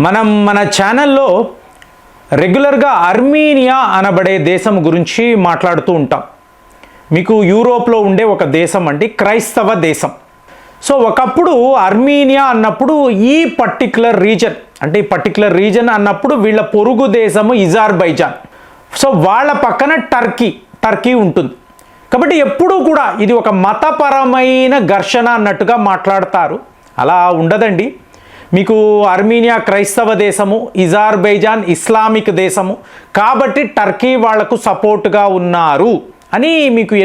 మన ఛానల్లో రెగ్యులర్గా అర్మీనియా అనబడే దేశం గురించి మాట్లాడుతూ ఉంటాం. మీకు యూరోప్లో ఉండే ఒక దేశం అండి, క్రైస్తవ దేశం. సో ఒకప్పుడు అర్మీనియా అన్నప్పుడు ఈ పర్టిక్యులర్ రీజన్ అన్నప్పుడు వీళ్ళ పొరుగు దేశము అజర్బైజాన్. సో వాళ్ళ పక్కన టర్కీ ఉంటుంది. కాబట్టి ఎప్పుడూ కూడా ఇది ఒక మతపరమైన ఘర్షణ అన్నట్టుగా మాట్లాడతారు. అలా ఉండదండి. మీకు అర్మీనియా క్రైస్తవ దేశము, అజర్బైజాన్ ఇస్లామిక్ దేశము, కాబట్టి టర్కీ వాళ్లకు సపోర్ట్గా ఉన్నారు అని మీకు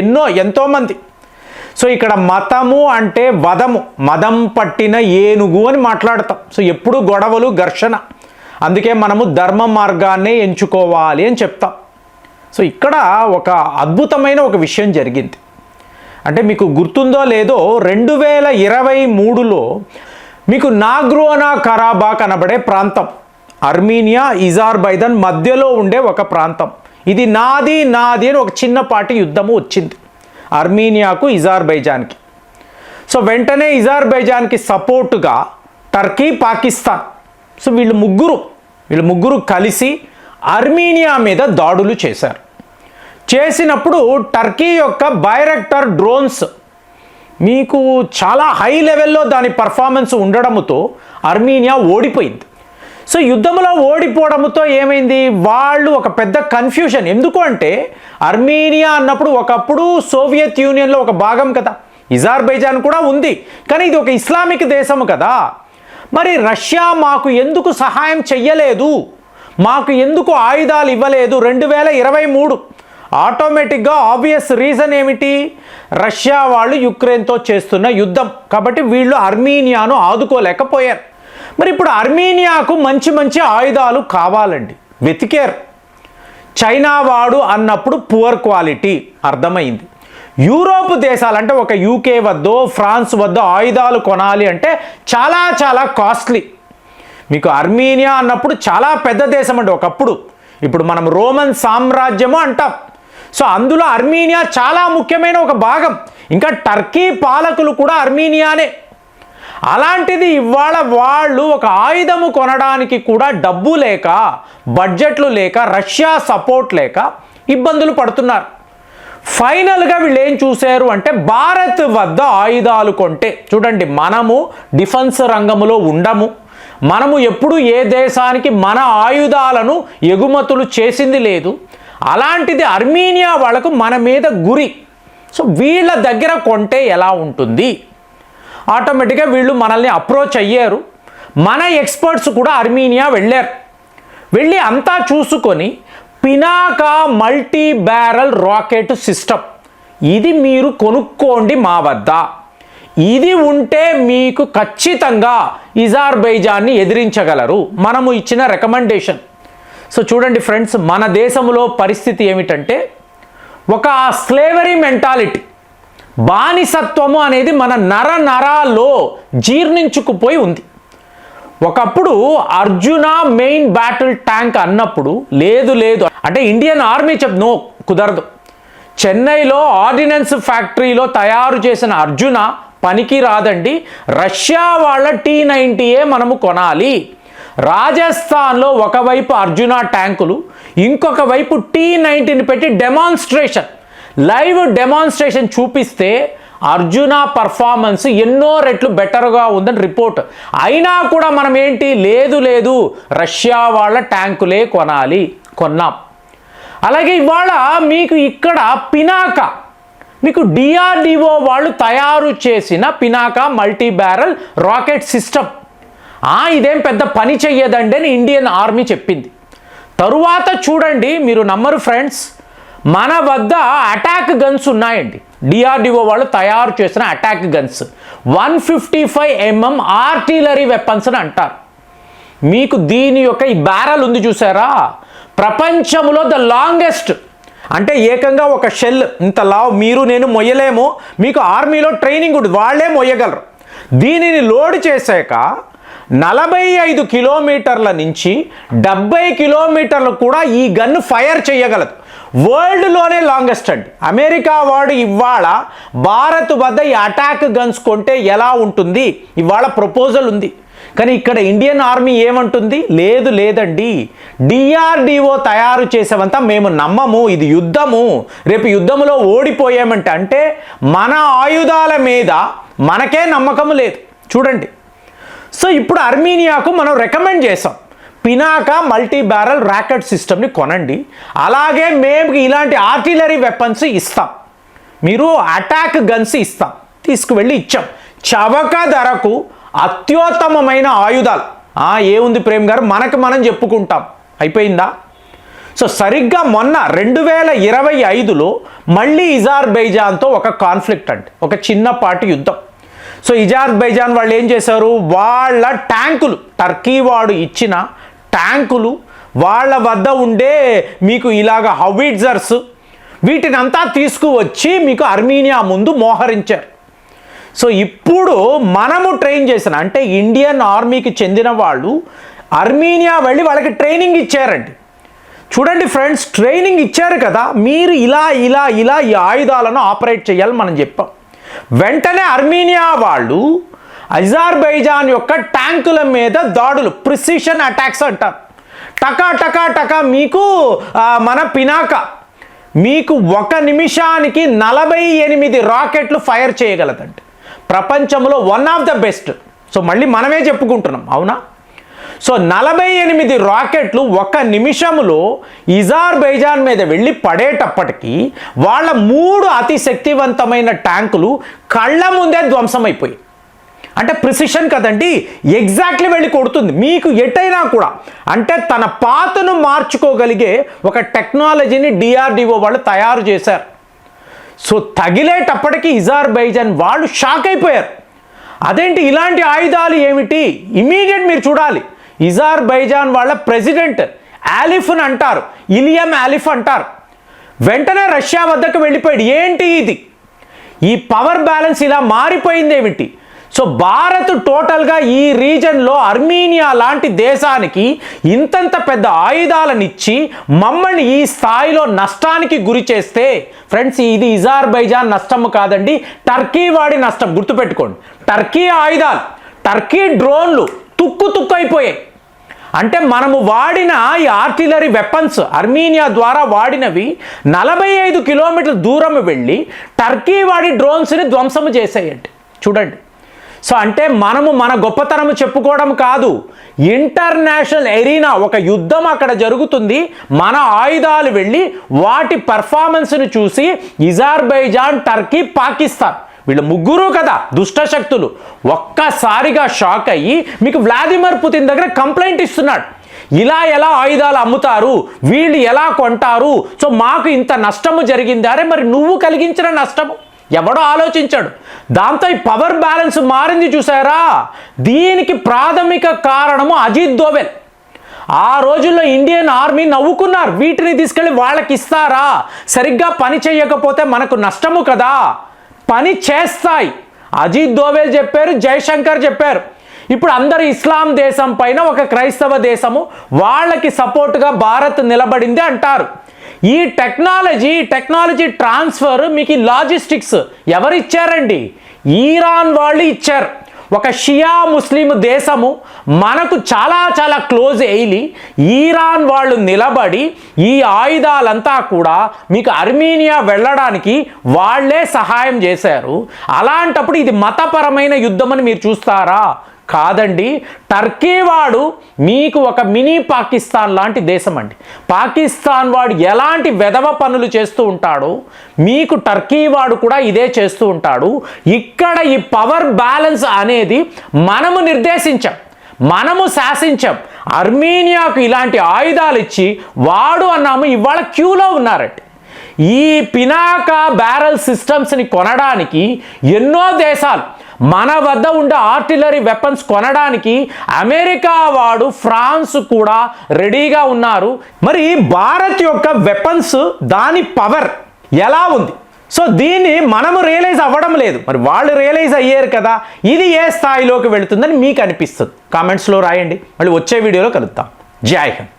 ఎంతోమంది. సో ఇక్కడ మతము అంటే మదం పట్టిన ఏనుగు అని మాట్లాడతాం. సో ఎప్పుడు గొడవలు, ఘర్షణ. అందుకే మనము ధర్మ మార్గాన్నే ఎంచుకోవాలి అని చెప్తాం. సో ఇక్కడ ఒక అద్భుతమైన ఒక విషయం జరిగింది. అంటే మీకు గుర్తుందో లేదో, 2023లో మీకు నాగ్రోనా కరాబాక్ అనబడే ప్రాంతం, అర్మీనియా అజర్బైజాన్ మధ్యలో ఉండే ఒక ప్రాంతం, ఇది నాది అని ఒక చిన్నపాటి యుద్ధము వచ్చింది అర్మీనియాకు అజర్బైజాన్కి. సో వెంటనే అజర్బైజాన్కి సపోర్టుగా టర్కీ, పాకిస్తాన్, సో వీళ్ళు ముగ్గురు కలిసి అర్మీనియా మీద దాడులు చేసినప్పుడు టర్కీ యొక్క బైరాక్టర్ డ్రోన్స్ మీకు చాలా హై లెవెల్లో దాని పర్ఫార్మెన్స్ ఉండడంతో అర్మీనియా ఓడిపోయింది. సో యుద్ధంలో ఓడిపోవడంతో ఏమైంది, వాళ్ళు ఒక పెద్ద కన్ఫ్యూషన్. ఎందుకు అంటే అర్మీనియా అన్నప్పుడు ఒకప్పుడు సోవియట్ యూనియన్లో ఒక భాగం కదా, అజర్బైజాన్ కూడా ఉంది, కానీ ఇది ఒక ఇస్లామిక్ దేశము కదా. మరి రష్యా మాకు ఎందుకు సహాయం చెయ్యలేదు, మాకు ఎందుకు ఆయుధాలు ఇవ్వలేదు 2023? ఆటోమేటిక్గా ఆబ్వియస్ రీజన్ ఏమిటి, రష్యా వాళ్ళు యుక్రెయిన్తో చేస్తున్న యుద్ధం. కాబట్టి వీళ్ళు అర్మీనియాను ఆదుకోలేకపోయారు. మరి ఇప్పుడు అర్మీనియాకు మంచి ఆయుధాలు కావాలండి, వెతికారు. చైనా వాడు అన్నప్పుడు పువర్ క్వాలిటీ అర్థమైంది. యూరోప్ దేశాలంటే ఒక యూకే వద్దో ఫ్రాన్స్ వద్దో ఆయుధాలు కొనాలి అంటే చాలా కాస్ట్లీ. మీకు అర్మీనియా అన్నప్పుడు చాలా పెద్ద దేశం అండి ఒకప్పుడు. ఇప్పుడు మనం రోమన్ సామ్రాజ్యము అంటాం. సో అందులో అర్మీనియా చాలా ముఖ్యమైన ఒక భాగం. ఇంకా టర్కీ పాలకులు కూడా అర్మీనియానే. అలాంటిది ఇవాళ వాళ్ళు ఒక ఆయుధము కొనడానికి కూడా డబ్బు లేక, బడ్జెట్లు లేక, రష్యా సపోర్ట్ లేక ఇబ్బందులు పడుతున్నారు. ఫైనల్గా వీళ్ళు ఏం చూశారు అంటే భారత్ వద్ద ఆయుధాలు కొంటే, చూడండి మనము డిఫెన్స్ రంగంలో ఉండము, మనము ఎప్పుడు ఏ దేశానికి మన ఆయుధాలను ఎగుమతులు చేసింది లేదు. అలాంటిది అర్మీనియా వాళ్ళకు మన మీద గురి. సో వీళ్ళ దగ్గర కొంటే ఎలా ఉంటుంది, ఆటోమేటిక్గా వీళ్ళు మనల్ని అప్రోచ్ అయ్యారు. మన ఎక్స్పర్ట్స్ కూడా అర్మీనియా వెళ్ళి అంతా చూసుకొని Pinaka multi barrel rocket system, ఇది మీరు కొనుక్కోండి మా వద్ద, ఇది ఉంటే మీకు ఖచ్చితంగా అజర్బైజాన్ని ఎదిరించగలరు, మనము ఇచ్చిన రికమెండేషన్. సో చూడండి ఫ్రెండ్స్, మన దేశంలో పరిస్థితి ఏమిటంటే ఒక స్లేవరీ మెంటాలిటీ, బానిసత్వము అనేది మన నరాల్లో జీర్ణించుకుపోయి ఉంది. ఒకప్పుడు అర్జున మెయిన్ బ్యాటిల్ ట్యాంక్ అన్నప్పుడు లేదు అంటే ఇండియన్ ఆర్మీ నో, కుదరదు. చెన్నైలో ఆర్డినెన్స్ ఫ్యాక్టరీలో తయారు చేసిన అర్జున పనికి రాదండి, రష్యా వాళ్ళ T-90 మనము కొనాలి. రాజస్థాన్లో ఒకవైపు అర్జున ట్యాంకులు, ఇంకొక వైపు T-90 పెట్టి లైవ్ డెమాన్స్ట్రేషన్ చూపిస్తే అర్జున పర్ఫార్మెన్స్ ఎన్నో రెట్లు బెటర్గా ఉందని రిపోర్ట్. అయినా కూడా మనం ఏంటి, లేదు రష్యా వాళ్ళ ట్యాంకులే కొన్నాం. అలాగే ఇవాళ మీకు ఇక్కడ పినాకా, మీకు DRDO వాళ్ళు తయారు చేసిన Pinaka multi barrel rocket system, ఇదేం పెద్ద పని చెయ్యదండి అని ఇండియన్ ఆర్మీ చెప్పింది. తరువాత చూడండి, మీరు నమ్మరు ఫ్రెండ్స్, మన వద్ద అటాక్ గన్స్ ఉన్నాయండి. DRDO వాళ్ళు తయారు చేసిన attack guns 155 mm artillery weapons అని అంటారు. మీకు దీని యొక్క ఈ బ్యారల్ ఉంది చూసారా, ప్రపంచంలో ద లాంగెస్ట్. అంటే ఏకంగా ఒక షెల్ ఇంత లావ్ మీరు నేను మొయ్యలేము, మీకు ఆర్మీలో ట్రైనింగ్ ఉంటుంది, వాళ్ళే మొయ్యగలరు. దీనిని లోడ్ చేశాక 45 కిలోమీటర్ల నుంచి 70 కిలోమీటర్లు కూడా ఈ గన్ను ఫైర్ చేయగలదు. వరల్డ్లోనే లాంగెస్ట్ అండి. అమెరికా వాడు ఇవాళ భారత్ వద్ద ఈ అటాక్ గన్స్ కొంటే ఎలా ఉంటుంది, ఇవాళ ప్రపోజల్ ఉంది. కానీ ఇక్కడ ఇండియన్ ఆర్మీ ఏమంటుంది, లేదండి, డిఆర్డిఓ తయారు చేసేవంతా మేము నమ్మము, ఇది యుద్ధము, రేపు యుద్ధములో ఓడిపోయామంటే అంటే మన ఆయుధాల మీద మనకే నమ్మకం లేదు. చూడండి, సో ఇప్పుడు అర్మీనియాకు మనం రికమెండ్ చేసాం, పినాకా మల్టీ బ్యారల్ రాకెట్ సిస్టమ్ని కొనండి, అలాగే మేము ఇలాంటి ఆర్టిలరీ వెపన్స్ ఇస్తాం, మీరు అటాక్ గన్స్ ఇస్తాం, తీసుకువెళ్ళి ఇచ్చాం, చవక ధరకు అత్యుత్తమమైన ఆయుధాలు. ఏముంది ప్రేమ్ గారు, మనకు మనం చెప్పుకుంటాం, అయిపోయిందా? సో సరిగ్గా మొన్న 2025లో మళ్ళీ ఇజార్బైజాన్తో ఒక కాన్ఫ్లిక్ట్ అండి, ఒక చిన్నపాటి యుద్ధం. సో ఇజార్బైజాన్ వాళ్ళు ఏం చేశారు, వాళ్ళ ట్యాంకులు, టర్కీ వాడు ఇచ్చిన ట్యాంకులు, వాళ్ళ వద్ద ఉండే మీకు ఇలాగ హవిట్జర్స్, వీటినంతా తీసుకువచ్చి మీకు అర్మీనియా ముందు మోహరించారు. సో ఇప్పుడు మనము ట్రైన్ చేసిన, అంటే ఇండియన్ ఆర్మీకి చెందిన వాళ్ళు అర్మీనియా వెళ్ళి వాళ్ళకి ట్రైనింగ్ ఇచ్చారండి. చూడండి ఫ్రెండ్స్, ట్రైనింగ్ ఇచ్చారు కదా, మీరు ఇలా ఈ ఆయుధాలను ఆపరేట్ చేయాలి మనం చెప్పాం. వెంటనే అర్మీనియా వాళ్ళు అజర్బైజాన్ యొక్క ట్యాంకుల మీద దాడులు, ప్రిసిషన్ అటాక్స్ అంటారు, టకా మీకు మన పినాకా మీకు 1 నిమిషానికి 48 రాకెట్లు ఫైర్ చేయగలదండి. ప్రపంచంలో one of the best. So మళ్ళీ మనమే చెప్పుకుంటున్నాం, అవునా? సో 48 రాకెట్లు 1 నిమిషంలో ఇజార్బైజాన్ మీద వెళ్ళి పడేటప్పటికీ వాళ్ళ 3 అతి శక్తివంతమైన ట్యాంకులు కళ్ళ ముందే ధ్వంసమైపోయి. అంటే ప్రిసిషన్ కదండి, ఎగ్జాక్ట్లీ వెళ్ళి కొడుతుంది మీకు ఎటైనా కూడా. అంటే తన పాతను మార్చుకోగలిగే ఒక టెక్నాలజీని డిఆర్డిఓ వాళ్ళు తయారు చేశారు. సో తగిలేటప్పటికీ ఇజార్బైజాన్ వాళ్ళు షాక్ అయిపోయారు, అదేంటి ఇలాంటి ఆయుధాలు ఏమిటి? ఇమీడియట్ మీరు చూడాలి, ఇజార్బైజాన్ వాళ్ళ ప్రెసిడెంట్ ఆలిఫ్ని అంటారు, ఇలియం ఆలిఫ్ అంటారు, వెంటనే రష్యా వద్దకు వెళ్ళిపోయాడు. ఏంటి ఇది, ఈ పవర్ బ్యాలెన్స్ ఇలా మారిపోయింది ఏమిటి? సో భారత్ టోటల్గా ఈ రీజన్లో అర్మీనియా లాంటి దేశానికి ఇంతంత పెద్ద ఆయుధాలను ఇచ్చి మమ్మల్ని ఈ స్థాయిలో నష్టానికి గురి చేస్తే, ఫ్రెండ్స్ ఇది ఇజార్బైజాన్ నష్టము కాదండి, టర్కీ వాడి నష్టం. గుర్తుపెట్టుకోండి, టర్కీ ఆయుధాలు, టర్కీ డ్రోన్లు తుక్కు అయిపోయాయి. అంటే మనము వాడిన ఈ ఆర్టిలరీ వెపన్స్ అర్మీనియా ద్వారా వాడినవి 45 కిలోమీటర్ల దూరం వెళ్ళి టర్కీ వాడి డ్రోన్స్ని ధ్వంసము చేసేయండి. చూడండి, సో అంటే మనము మన గొప్పతనము చెప్పుకోవడం కాదు, ఇంటర్నేషనల్ ఎరీనా ఒక యుద్ధం అక్కడ జరుగుతుంది, మన ఆయుధాలు వెళ్ళి వాటి పర్ఫార్మెన్స్ను చూసి ఇజార్బైజాన్, టర్కీ, పాకిస్తాన్ వీళ్ళు ముగ్గురు కదా దుష్టశక్తులు ఒక్కసారిగా షాక్ అయ్యి మీకు వ్లాదిమిర్ పుతిన్ దగ్గర కంప్లైంట్ ఇస్తున్నాడు, ఇలా ఎలా ఆయుధాలు అమ్ముతారు, వీళ్ళు ఎలా కొంటారు, సో మాకు ఇంత నష్టము జరిగింది. అరే మరి నువ్వు కలిగించిన నష్టము ఎవడో ఆలోచించాడు, దాంతో ఈ పవర్ బ్యాలెన్స్ మారింది చూసారా? దీనికి ప్రాథమిక కారణము అజిత్ దోవెల్. ఆ రోజుల్లో ఇండియన్ ఆర్మీ నవ్వుకున్నారు, వీటిని తీసుకెళ్ళి వాళ్ళకి ఇస్తారా, సరిగ్గా పని చేయకపోతే మనకు నష్టము కదా, పని చేస్తాయి. అజిత్ దోవెల్ చెప్పారు, జయశంకర్ చెప్పారు. ఇప్పుడు అందరు ఇస్లాం దేశం పైన ఒక క్రైస్తవ దేశము వాళ్ళకి సపోర్ట్గా భారత్ నిలబడింది అంటారు. ఈ టెక్నాలజీ ట్రాన్స్ఫర్ మీకు లాజిస్టిక్స్ ఎవరు ఇచ్చారండి? ఈరాన్ వాళ్ళు ఇచ్చారు. ఒక షియా ముస్లిం దేశము మనకు చాలా క్లోజ్ అయ్యి ఈరాన్ వాళ్ళు నిలబడి ఈ ఆయుధాలంతా కూడా మీకు అర్మీనియా వెళ్ళడానికి వాళ్ళే సహాయం చేశారు. అలాంటప్పుడు ఇది మతపరమైన యుద్ధం అని మీరు చూస్తారా? కాదండి, టర్కీ వాడు మీకు ఒక మినీ పాకిస్తాన్ లాంటి దేశం అండి. పాకిస్తాన్ వాడు ఎలాంటి వెధవ పనులు చేస్తూ ఉంటాడో మీకు టర్కీ వాడు కూడా ఇదే చేస్తూ ఉంటాడు. ఇక్కడ ఈ పవర్ బ్యాలెన్స్ అనేది మనము నిర్దేశించాం, మనము శాసించాం. అర్మీనియాకు ఇలాంటి ఆయుధాలు ఇచ్చి వాడు అన్నాము ఇవాళ క్యూలో ఉన్నారండి. ఈ పినాకా బ్యారల్ సిస్టమ్స్ని కొనడానికి ఎన్నో దేశాలు, మన వద్ద ఉండే ఆర్టిలరీ వెపన్స్ కొనడానికి అమెరికా వాడు, ఫ్రాన్స్ కూడా రెడీగా ఉన్నారు. మరి భారత్ యొక్క వెపన్స్ దాని పవర్ ఎలా ఉంది? సో దీన్ని మనము రియలైజ్ అవ్వడం లేదు, మరి వాళ్ళు రియలైజ్ అయ్యారు కదా. ఇది ఏ స్థాయిలోకి వెళుతుందని మీకు అనిపిస్తుంది? కామెంట్స్లో రాయండి. మళ్ళీ వచ్చే వీడియోలో కలుద్దాం. జై హింద్.